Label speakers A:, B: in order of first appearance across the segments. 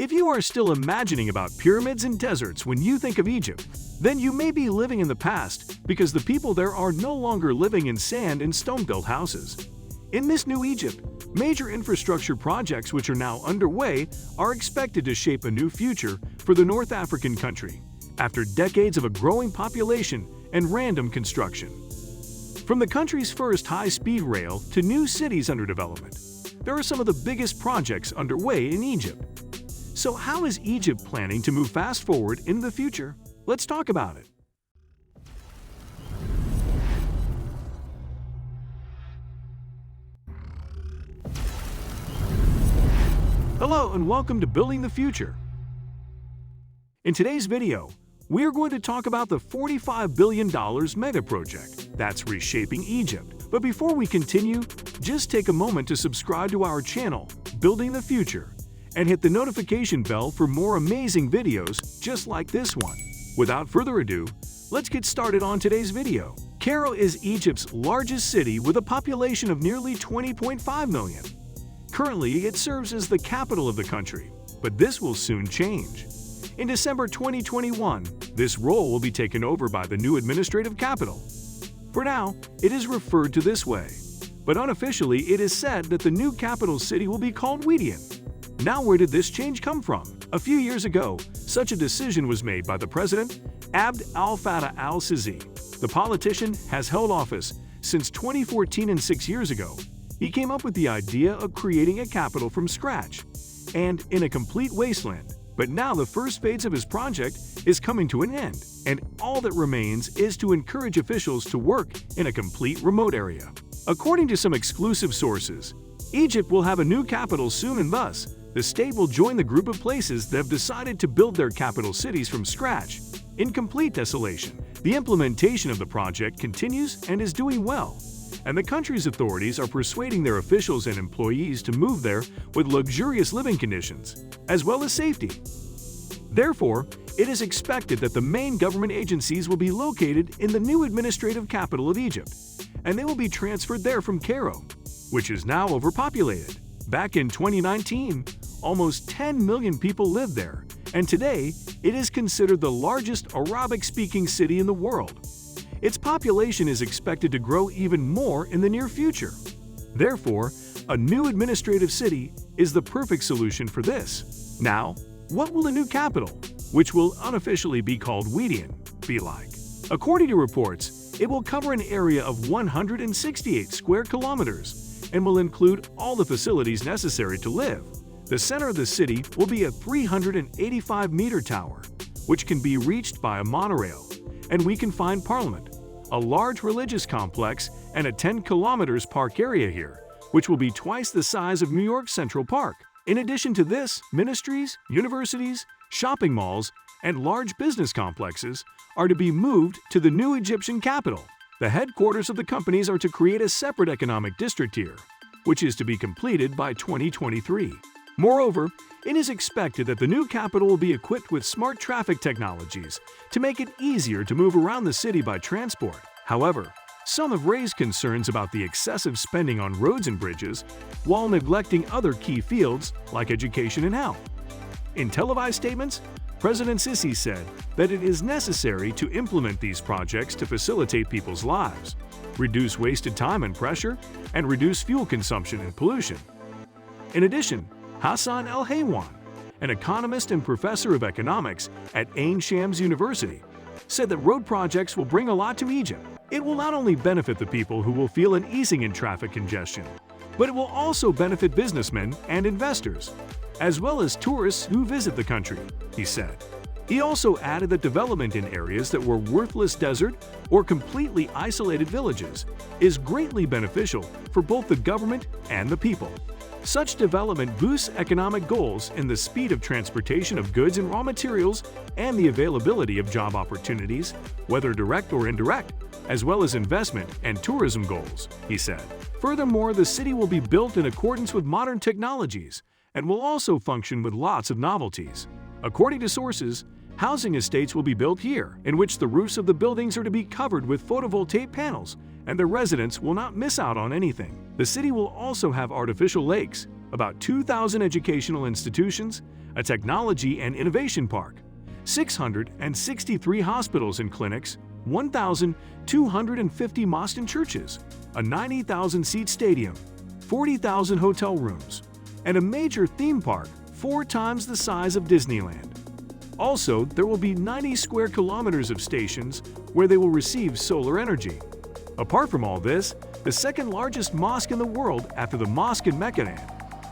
A: If you are still imagining about pyramids and deserts when you think of Egypt, then you may be living in the past because the people there are no longer living in sand and stone-built houses. In this new Egypt, major infrastructure projects which are now underway are expected to shape a new future for the North African country after decades of a growing population and random construction. From the country's first high-speed rail to new cities under development, there are some of the biggest projects underway in Egypt. So how is Egypt planning to move fast forward in the future? Let's talk about it. Hello and welcome to Building the Future. In today's video, we are going to talk about the $45 billion Megaproject that's reshaping Egypt. But before we continue, just take a moment to subscribe to our channel, Building the Future, and hit the notification bell for more amazing videos just like this one. Without further ado, let's get started on today's video. Cairo is Egypt's largest city with a population of nearly 20.5 million. Currently, it serves as the capital of the country, but this will soon change. In December 2021, this role will be taken over by the new administrative capital. For now, it is referred to this way, but unofficially it is said that the new capital city will be called Wedian. Now, where did this change come from? A few years ago, such a decision was made by the president, Abd al-Fattah al-Sisi. The politician has held office since 2014, and 6 years ago, he came up with the idea of creating a capital from scratch and in a complete wasteland. But now the first phase of his project is coming to an end, and all that remains is to encourage officials to work in a complete remote area. According to some exclusive sources, Egypt will have a new capital soon, and thus, the state will join the group of places that have decided to build their capital cities from scratch, in complete desolation. The implementation of the project continues and is doing well, and the country's authorities are persuading their officials and employees to move there with luxurious living conditions, as well as safety. Therefore, it is expected that the main government agencies will be located in the new administrative capital of Egypt, and they will be transferred there from Cairo, which is now overpopulated. Back in 2019, almost 10 million people lived there, and today it is considered the largest Arabic-speaking city in the world. Its population is expected to grow even more in the near future. Therefore, a new administrative city is the perfect solution for this. Now, what will the new capital, which will unofficially be called Wedian, be like? According to reports, it will cover an area of 168 square kilometers and will include all the facilities necessary to live. The center of the city will be a 385-meter tower, which can be reached by a monorail, and we can find Parliament, a large religious complex, and a 10 kilometers park area here, which will be twice the size of New York's Central Park. In addition to this, ministries, universities, shopping malls, and large business complexes are to be moved to the new Egyptian capital. The headquarters of the companies are to create a separate economic district here, which is to be completed by 2023. Moreover, it is expected that the new capital will be equipped with smart traffic technologies to make it easier to move around the city by transport. However, some have raised concerns about the excessive spending on roads and bridges while neglecting other key fields like education and health. In televised statements, President Sisi said that it is necessary to implement these projects to facilitate people's lives, reduce wasted time and pressure, and reduce fuel consumption and pollution. In addition, Hassan El-Haywan, an economist and professor of economics at Ain Shams University, said that road projects will bring a lot to Egypt. It will not only benefit the people who will feel an easing in traffic congestion, but it will also benefit businessmen and investors, as well as tourists who visit the country, he said. He also added that development in areas that were worthless desert or completely isolated villages is greatly beneficial for both the government and the people. Such development boosts economic goals in the speed of transportation of goods and raw materials and the availability of job opportunities, whether direct or indirect, as well as investment and tourism goals, he said. Furthermore, the city will be built in accordance with modern technologies and will also function with lots of novelties. According to sources, housing estates will be built here, in which the roofs of the buildings are to be covered with photovoltaic panels, and the residents will not miss out on anything. The city will also have artificial lakes, about 2,000 educational institutions, a technology and innovation park, 663 hospitals and clinics, 1,250 mosques and churches, a 90,000-seat stadium, 40,000 hotel rooms, and a major theme park 4 times the size of Disneyland. Also, there will be 90 square kilometers of stations where they will receive solar energy. Apart from all this, the second largest mosque in the world after the mosque in Mecca,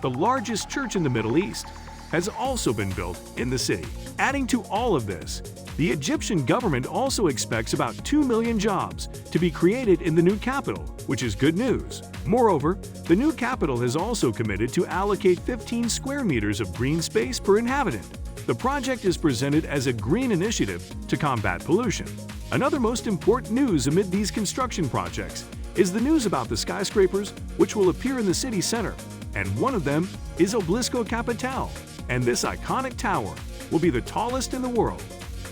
A: the largest church in the Middle East, has also been built in the city. Adding to all of this, the Egyptian government also expects about 2 million jobs to be created in the new capital, which is good news. Moreover, the new capital has also committed to allocate 15 square meters of green space per inhabitant. The project is presented as a green initiative to combat pollution. Another most important news amid these construction projects is the news about the skyscrapers which will appear in the city center, and one of them is Obelisco Capital, and this iconic tower will be the tallest in the world.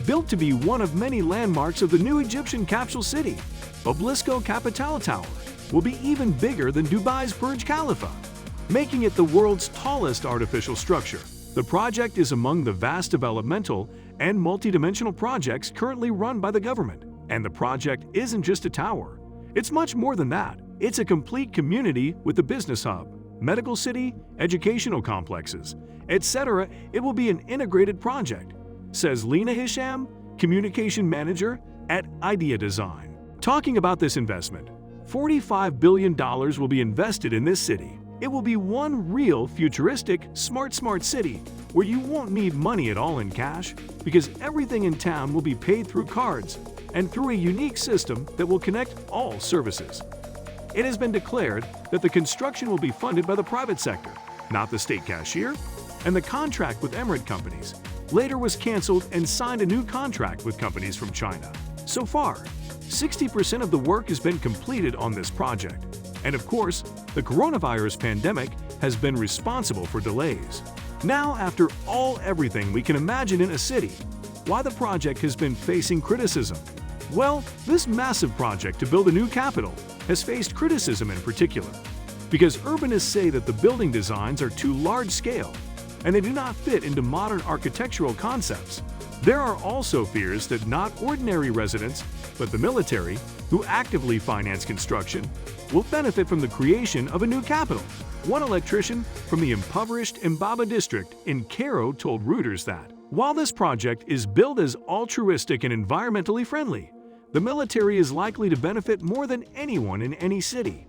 A: Built to be one of many landmarks of the new Egyptian capital city, Obelisco Capital Tower will be even bigger than Dubai's Burj Khalifa, making it the world's tallest artificial structure. The project is among the vast developmental and multidimensional projects currently run by the government. And the project isn't just a tower. It's much more than that. It's a complete community with a business hub, medical city, educational complexes, etc. It will be an integrated project, says Lena Hisham, communication manager at Idea Design. Talking about this investment, $45 billion will be invested in this city. It will be one real futuristic, smart city where you won't need money at all in cash because everything in town will be paid through cards and through a unique system that will connect all services. It has been declared that the construction will be funded by the private sector, not the state cashier, and the contract with Emirate companies later was canceled and signed a new contract with companies from China. So far, 60% of the work has been completed on this project. And of course, the coronavirus pandemic has been responsible for delays. Now, after everything we can imagine in a city, why the project has been facing criticism? Well, this massive project to build a new capital has faced criticism in particular, because urbanists say that the building designs are too large-scale and they do not fit into modern architectural concepts. There are also fears that not ordinary residents, but the military, who actively finance construction, will benefit from the creation of a new capital. One electrician from the impoverished Mbaba district in Cairo told Reuters that, while this project is billed as altruistic and environmentally friendly, the military is likely to benefit more than anyone in any city.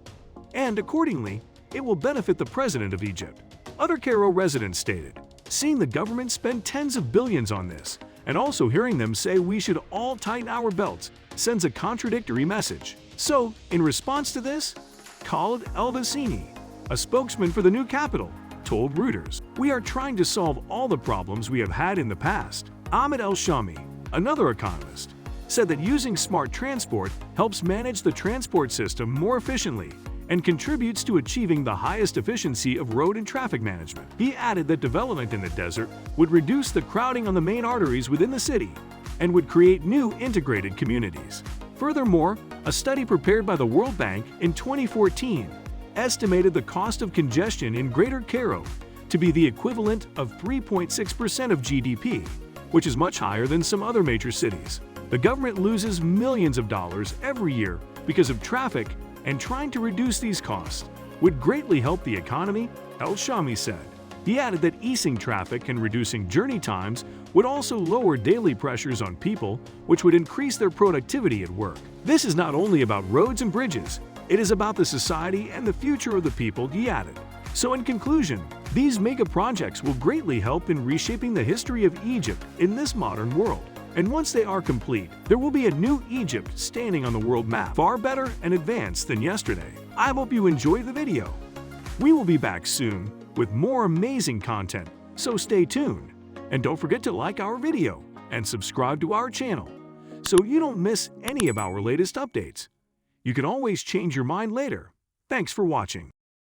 A: And accordingly, it will benefit the president of Egypt. Other Cairo residents stated, seeing the government spend tens of billions on this, and also hearing them say we should all tighten our belts, sends a contradictory message. So, in response to this, Khaled El-Bassini, a spokesman for the new capital, told Reuters, "We are trying to solve all the problems we have had in the past." Ahmed El-Shami, another economist, said that using smart transport helps manage the transport system more efficiently and contributes to achieving the highest efficiency of road and traffic management. He added that development in the desert would reduce the crowding on the main arteries within the city and would create new integrated communities. Furthermore, a study prepared by the World Bank in 2014 estimated the cost of congestion in Greater Cairo to be the equivalent of 3.6% of GDP, which is much higher than some other major cities. The government loses millions of dollars every year because of traffic, and trying to reduce these costs would greatly help the economy, El-Shami said. He added that easing traffic and reducing journey times would also lower daily pressures on people, which would increase their productivity at work. This is not only about roads and bridges, it is about the society and the future of the people, he added. So in conclusion, these mega projects will greatly help in reshaping the history of Egypt in this modern world. And once they are complete, there will be a new Egypt standing on the world map, far better and advanced than yesterday. I hope you enjoyed the video. We will be back soon with more amazing content, so stay tuned. And don't forget to like our video and subscribe to our channel so you don't miss any of our latest updates. You can always change your mind later. Thanks for watching.